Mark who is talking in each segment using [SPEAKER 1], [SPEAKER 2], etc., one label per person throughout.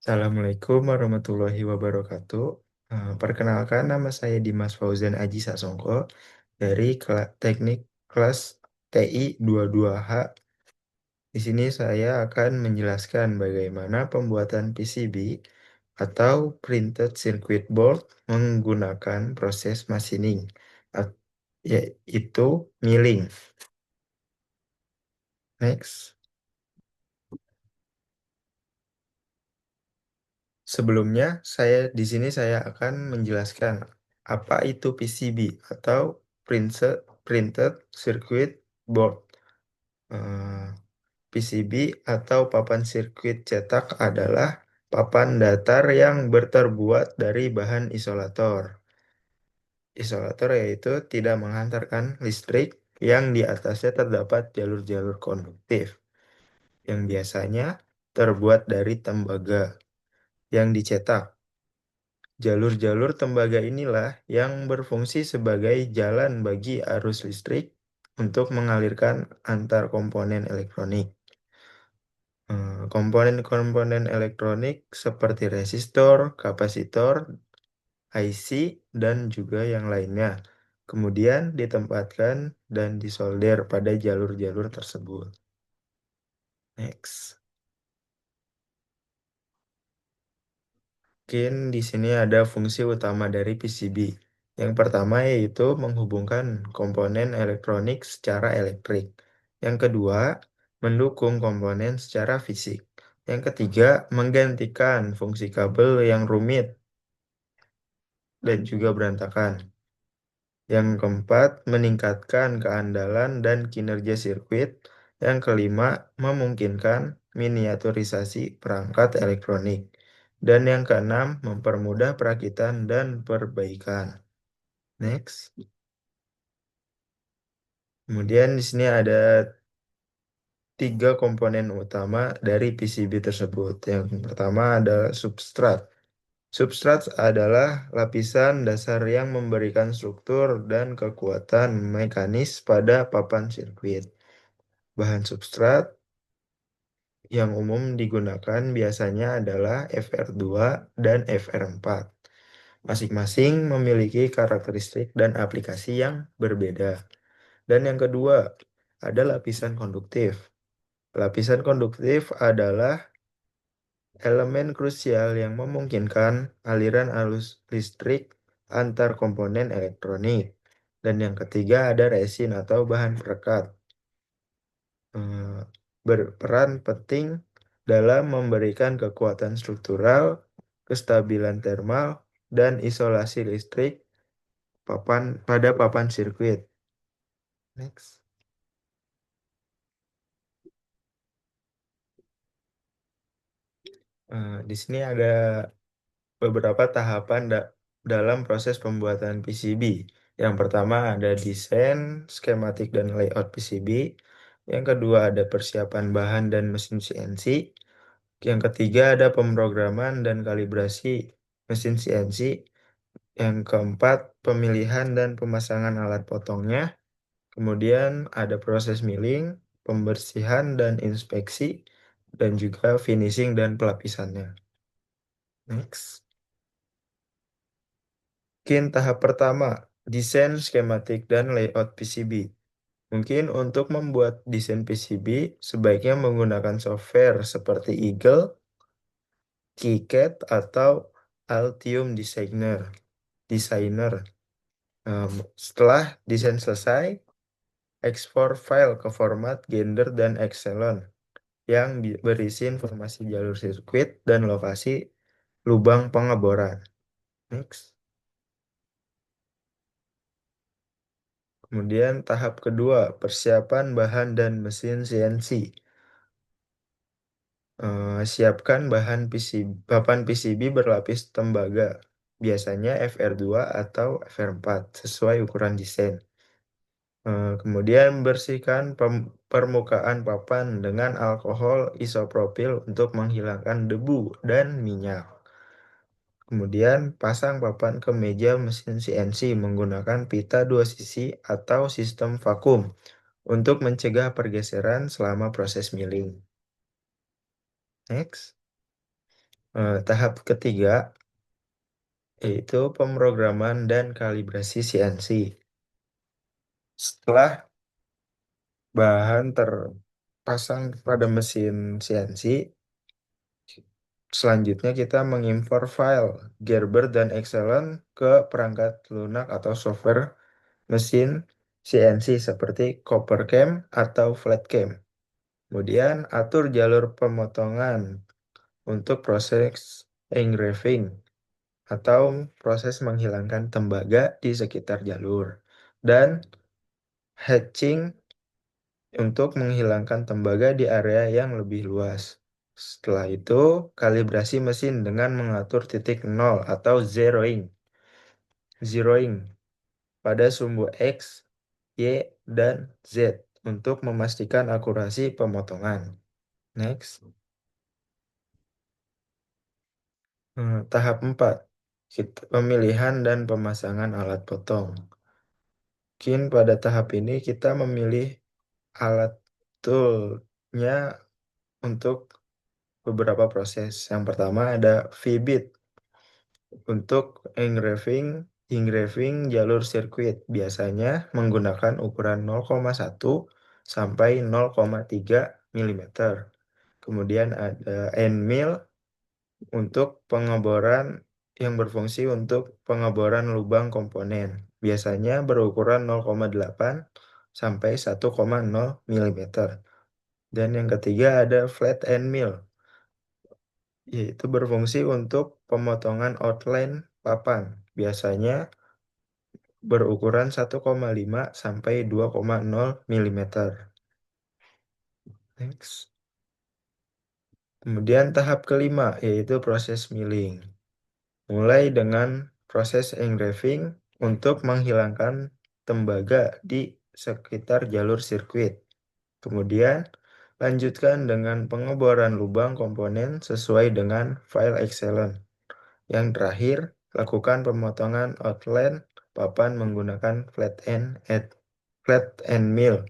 [SPEAKER 1] Assalamualaikum warahmatullahi wabarakatuh. Perkenalkan, nama saya Dimas Fauzan Aji Sasongko dari Teknik kelas TI 22H. Di sini saya akan menjelaskan bagaimana pembuatan PCB atau Printed Circuit Board menggunakan proses machining, at- yaitu milling. Next. Sebelumnya, di sini saya akan menjelaskan apa itu PCB atau Printed Circuit Board. Eh, PCB atau papan sirkuit cetak adalah papan datar yang berterbuat dari bahan isolator. Isolator yaitu tidak menghantarkan listrik yang di atasnya terdapat jalur-jalur konduktif yang biasanya terbuat dari tembaga yang dicetak. Jalur-jalur tembaga inilah yang berfungsi sebagai jalan bagi arus listrik untuk mengalirkan antar komponen elektronik. Komponen-komponen elektronik seperti resistor, kapasitor, IC, dan juga yang lainnya. Kemudian ditempatkan dan disolder pada jalur-jalur tersebut. Next. Mungkin di sini ada fungsi utama dari PCB. Yang pertama yaitu menghubungkan komponen elektronik secara elektrik. Yang kedua, mendukung komponen secara fisik. Yang ketiga, menggantikan fungsi kabel yang rumit dan juga berantakan. Yang keempat, meningkatkan keandalan dan kinerja sirkuit. Yang kelima, memungkinkan miniaturisasi perangkat elektronik. Dan yang keenam, mempermudah perakitan dan perbaikan. Next. Kemudian di sini ada tiga komponen utama dari PCB tersebut. Yang pertama adalah substrat. Substrat adalah lapisan dasar yang memberikan struktur dan kekuatan mekanis pada papan sirkuit. Bahan substrat yang umum digunakan biasanya adalah FR2 dan FR4. Masing-masing memiliki karakteristik dan aplikasi yang berbeda. Dan yang kedua, ada lapisan konduktif. Lapisan konduktif adalah elemen krusial yang memungkinkan aliran arus listrik antar komponen elektronik. Dan yang ketiga ada resin atau bahan perekat. Eh, Berperan penting dalam memberikan kekuatan struktural, kestabilan termal, dan isolasi listrik pada papan sirkuit. Next. Di sini ada beberapa tahapan dalam proses pembuatan PCB. Yang pertama ada desain, skematik, dan layout PCB. Yang kedua ada persiapan bahan dan mesin CNC. Yang ketiga ada pemrograman dan kalibrasi mesin CNC. Yang keempat pemilihan dan pemasangan alat potongnya. Kemudian ada proses milling, pembersihan dan inspeksi, dan juga finishing dan pelapisannya. Next. Mungkin tahap pertama, desain, skematik, dan layout PCB. Mungkin untuk membuat desain PCB, sebaiknya menggunakan software seperti Eagle, KiCad, atau Altium Designer. Setelah desain selesai, ekspor file ke format Gender dan Epsilon yang berisi informasi jalur sirkuit dan lokasi lubang pengeboran. Next. Kemudian tahap kedua, persiapan bahan dan mesin CNC. Siapkan papan PCB berlapis tembaga, biasanya FR2 atau FR4, sesuai ukuran desain. Kemudian bersihkan permukaan papan dengan alkohol isopropil untuk menghilangkan debu dan minyak. Kemudian pasang papan ke meja mesin CNC menggunakan pita dua sisi atau sistem vakum untuk mencegah pergeseran selama proses milling. Next. Tahap ketiga yaitu pemrograman dan kalibrasi CNC. Setelah bahan terpasang pada mesin CNC, selanjutnya kita mengimpor file Gerber dan Excellent ke perangkat lunak atau software mesin CNC seperti Coppercam atau Flatcam. Kemudian atur jalur pemotongan untuk proses engraving atau proses menghilangkan tembaga di sekitar jalur. Dan hatching untuk menghilangkan tembaga di area yang lebih luas. Setelah itu, kalibrasi mesin dengan mengatur titik nol atau zeroing pada sumbu X, Y, dan Z untuk memastikan akurasi pemotongan. Next. Tahap 4. Pemilihan dan pemasangan alat potong. Mungkin pada tahap ini kita memilih alat toolnya untuk beberapa proses. Yang pertama ada V-bit untuk engraving jalur sirkuit. Biasanya menggunakan ukuran 0,1 sampai 0,3 mm. Kemudian ada end mill untuk pengeboran yang berfungsi untuk pengeboran lubang komponen. Biasanya berukuran 0,8 sampai 1,0 mm. Dan yang ketiga ada flat end mill, yaitu berfungsi untuk pemotongan outline papan. Biasanya berukuran 1,5 sampai 2,0 mm. Next. Kemudian tahap kelima yaitu proses milling. Mulai dengan proses engraving untuk menghilangkan tembaga di sekitar jalur sirkuit. Kemudian lanjutkan dengan pengeboran lubang komponen sesuai dengan file Excellent. Yang terakhir, lakukan pemotongan outline papan menggunakan flat end mill.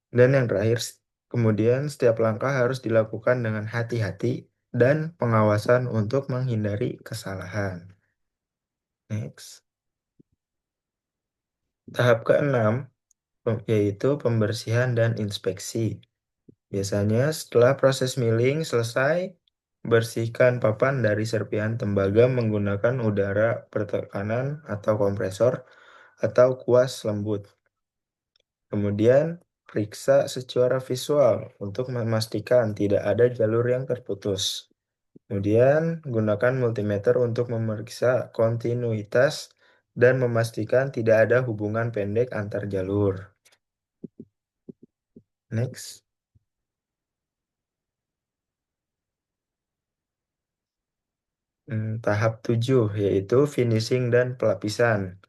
[SPEAKER 1] Dan yang terakhir, kemudian setiap langkah harus dilakukan dengan hati-hati dan pengawasan untuk menghindari kesalahan. Next. Tahap keenam yaitu pembersihan dan inspeksi. Biasanya setelah proses milling selesai, bersihkan papan dari serpihan tembaga menggunakan udara bertekanan atau kompresor atau kuas lembut. Kemudian periksa secara visual untuk memastikan tidak ada jalur yang terputus. Kemudian gunakan multimeter untuk memeriksa kontinuitas dan memastikan tidak ada hubungan pendek antar jalur. Next. Tahap 7 yaitu finishing dan pelapisan.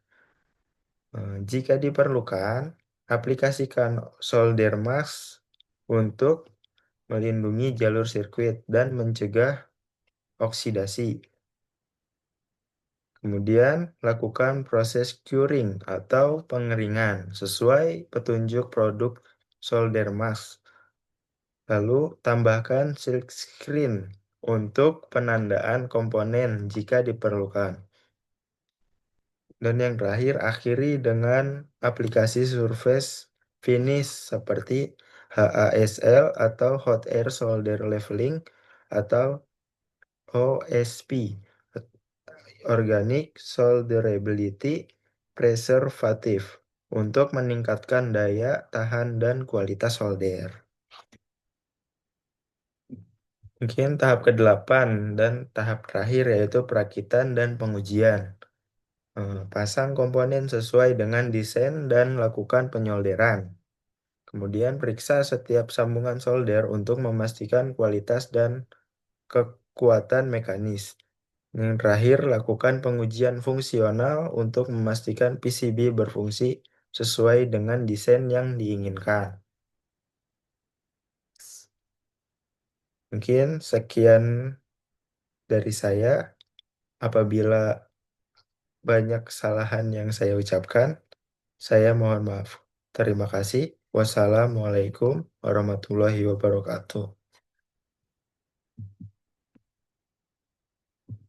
[SPEAKER 1] Jika diperlukan, aplikasikan solder mask untuk melindungi jalur sirkuit dan mencegah oksidasi. Kemudian, lakukan proses curing atau pengeringan sesuai petunjuk produk solder mask. Lalu, tambahkan silk screen untuk penandaan komponen jika diperlukan. Dan yang terakhir, akhiri dengan aplikasi surface finish seperti HASL atau Hot Air Solder Leveling atau OSP, Organic Solderability Preservative, untuk meningkatkan daya tahan dan kualitas solder. Mungkin tahap ke-8 dan tahap terakhir yaitu perakitan dan pengujian. Pasang komponen sesuai dengan desain dan lakukan penyolderan. Kemudian periksa setiap sambungan solder untuk memastikan kualitas dan kekuatan mekanis. Yang terakhir, lakukan pengujian fungsional untuk memastikan PCB berfungsi sesuai dengan desain yang diinginkan. Mungkin sekian dari saya. Apabila banyak kesalahan yang saya ucapkan, saya mohon maaf. Terima kasih. Wassalamualaikum warahmatullahi wabarakatuh.